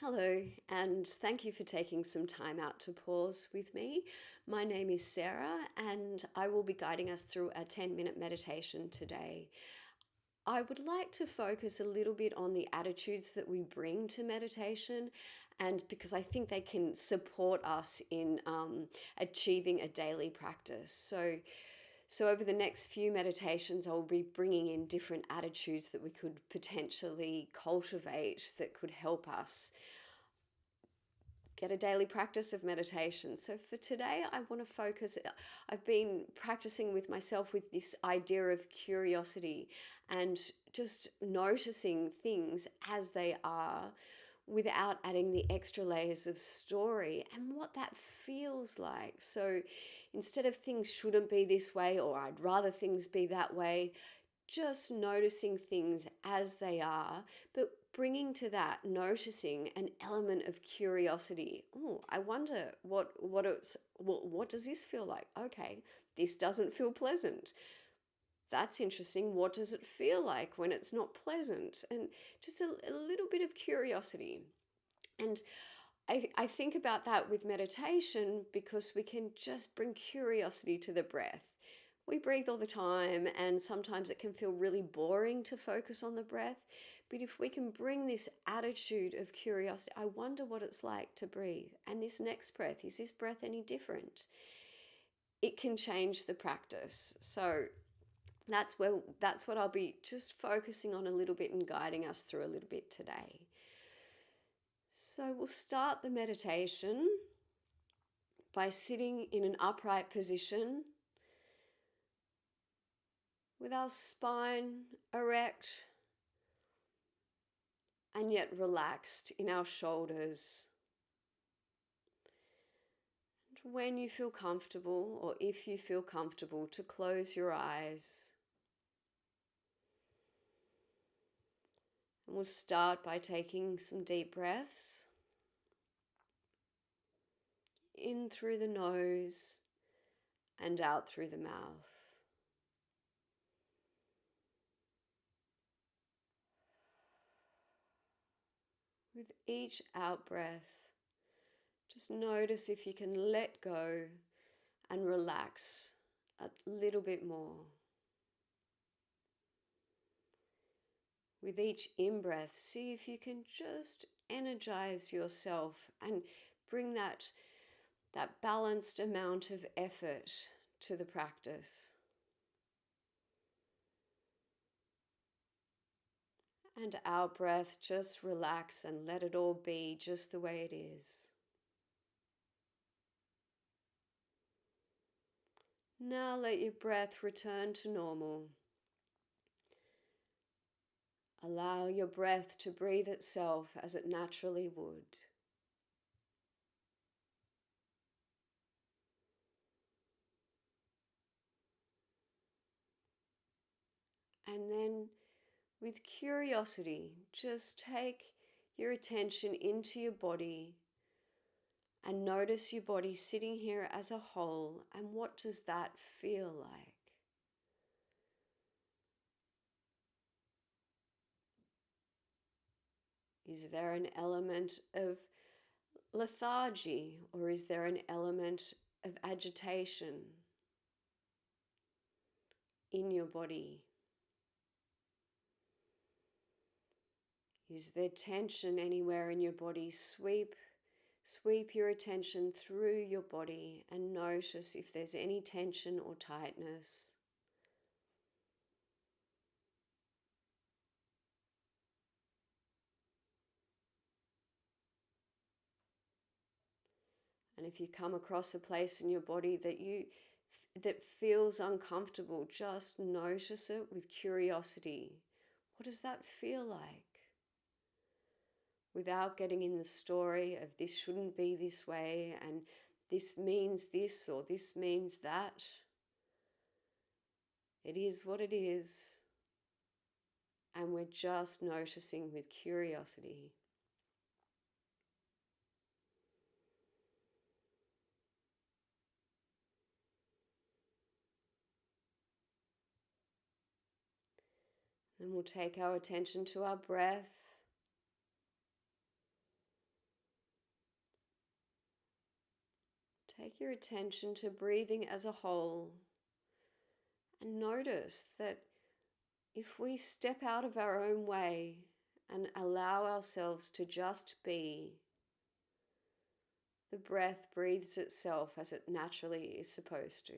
Hello, and thank you for taking some time out to pause with me. My name is Sarah, and I will be guiding us through a 10-minute meditation today. I would like to focus a little bit on the attitudes that we bring to meditation, and because I think they can support us in achieving a daily practice. So over the next few meditations, I'll be bringing in different attitudes that we could potentially cultivate that could help us get a daily practice of meditation. So for today, I want to focus. I've been practicing with myself with this idea of curiosity and just noticing things as they are without adding the extra layers of story and what that feels like. So instead of things shouldn't be this way or I'd rather things be that way, just noticing things as they are, but bringing to that, noticing an element of curiosity. Oh, I wonder what does this feel like? Okay, this doesn't feel pleasant. That's interesting. What does it feel like when it's not pleasant? And just a little bit of curiosity. And I think about that with meditation because we can just bring curiosity to the breath. We breathe all the time, and sometimes it can feel really boring to focus on the breath. But if we can bring this attitude of curiosity, I wonder what it's like to breathe. And this next breath, is this breath any different? It can change the practice. So that's what I'll be just focusing on a little bit and guiding us through a little bit today. So we'll start the meditation by sitting in an upright position with our spine erect and yet relaxed in our shoulders. And when you feel comfortable, or if you feel comfortable, to close your eyes. And we'll start by taking some deep breaths in through the nose and out through the mouth. With each out breath, just notice if you can let go and relax a little bit more. With each in-breath, see if you can just energize yourself and bring that balanced amount of effort to the practice. And out breath, just relax and let it all be just the way it is. Now let your breath return to normal. Allow your breath to breathe itself as it naturally would. And then with curiosity, just take your attention into your body and notice your body sitting here as a whole, and what does that feel like? Is there an element of lethargy, or is there an element of agitation in your body? Is there tension anywhere in your body? Sweep your attention through your body and notice if there's any tension or tightness. And if you come across a place in your body that feels uncomfortable, just notice it with curiosity. What does that feel like? Without getting in the story of this shouldn't be this way and this means this or this means that. It is what it is, and we're just noticing with curiosity. Then we'll take our attention to our breath. Take your attention to breathing as a whole and notice that if we step out of our own way and allow ourselves to just be, the breath breathes itself as it naturally is supposed to.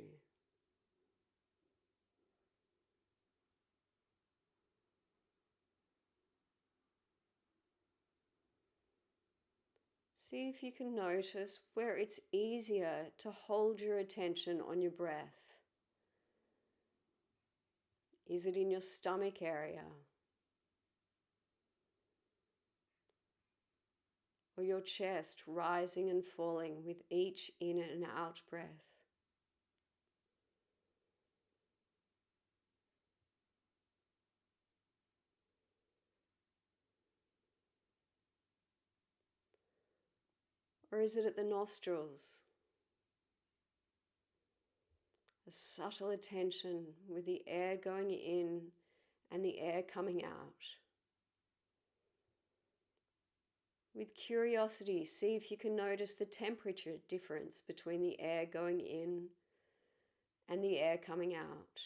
See if you can notice where it's easier to hold your attention on your breath. Is it in your stomach area? Or your chest rising and falling with each in and out breath? Or is it at the nostrils? A subtle attention with the air going in and the air coming out. With curiosity, see if you can notice the temperature difference between the air going in and the air coming out.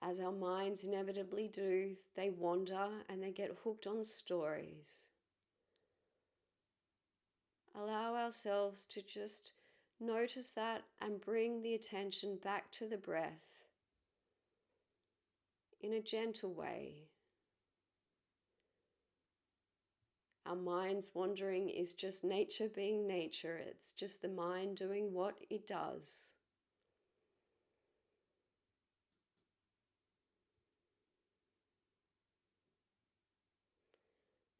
As our minds inevitably do, they wander and they get hooked on stories. Allow ourselves to just notice that and bring the attention back to the breath in a gentle way. Our mind's wandering is just nature being nature. It's just the mind doing what it does.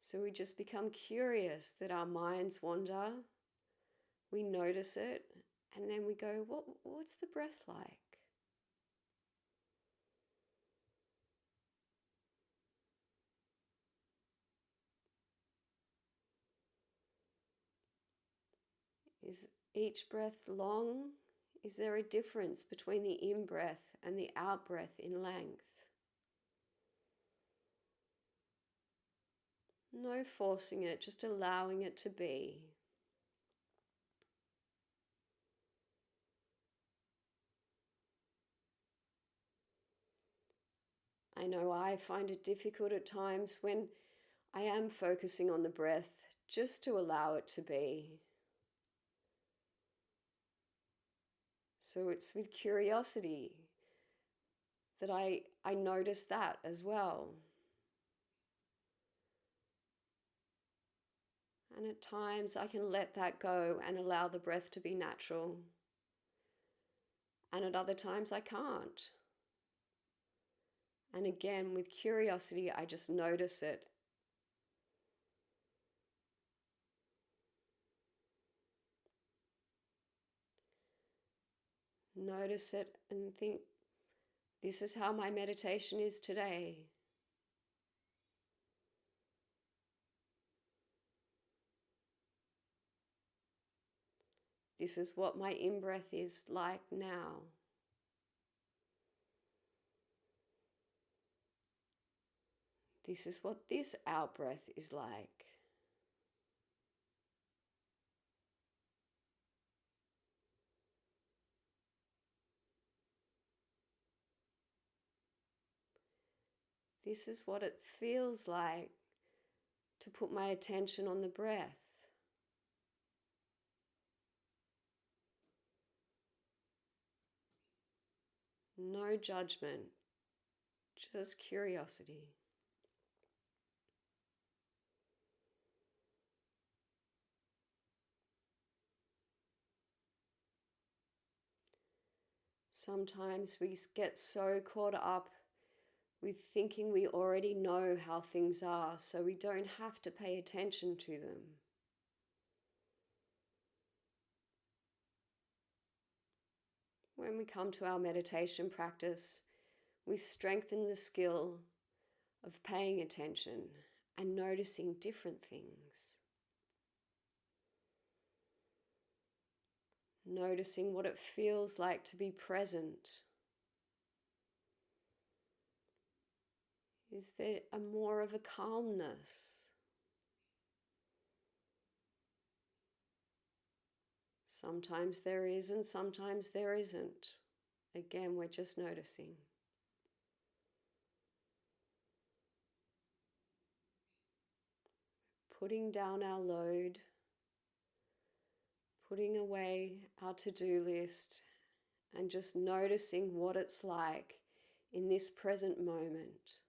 So we just become curious that our minds wander, we notice it, and then we go, what's the breath like? Is each breath long? Is there a difference between the in-breath and the out-breath in length? No forcing it, just allowing it to be. I know I find it difficult at times when I am focusing on the breath just to allow it to be. So it's with curiosity that I notice that as well. And at times I can let that go and allow the breath to be natural. And at other times I can't. And again, with curiosity, I just notice it. Notice it and think, this is how my meditation is today. This is what my in-breath is like now. This is what this out-breath is like. This is what it feels like to put my attention on the breath. No judgment, just curiosity. Sometimes we get so caught up with thinking we already know how things are, so we don't have to pay attention to them. When we come to our meditation practice, we strengthen the skill of paying attention and noticing different things. noticing what it feels like to be present. Is there a more of a calmness? Sometimes there is and sometimes there isn't. Again, we're just noticing. Putting down our load, putting away our to-do list, and just noticing what it's like in this present moment.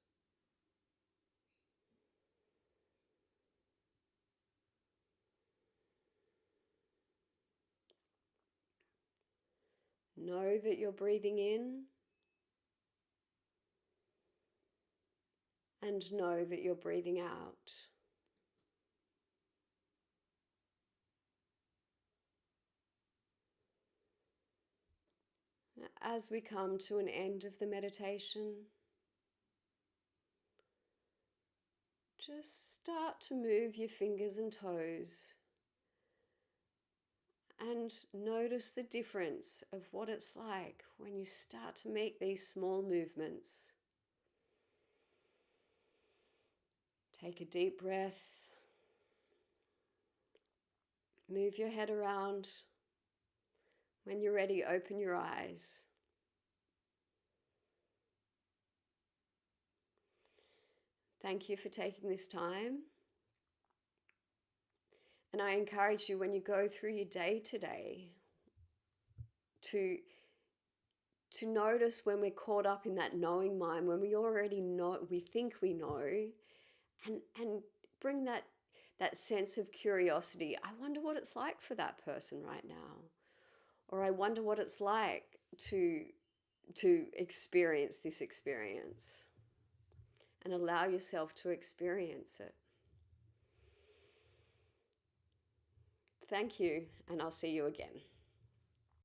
Know that you're breathing in and know that you're breathing out. As we come to an end of the meditation, just start to move your fingers and toes and notice the difference of what it's like when you start to make these small movements. Take a deep breath. Move your head around. When you're ready, open your eyes. Thank you for taking this time. And I encourage you, when you go through your day today, to notice when we're caught up in that knowing mind, when we already know, we think we know, and bring that sense of curiosity. I wonder what it's like for that person right now. Or I wonder what it's like to experience this experience, and allow yourself to experience it. Thank you, and I'll see you again.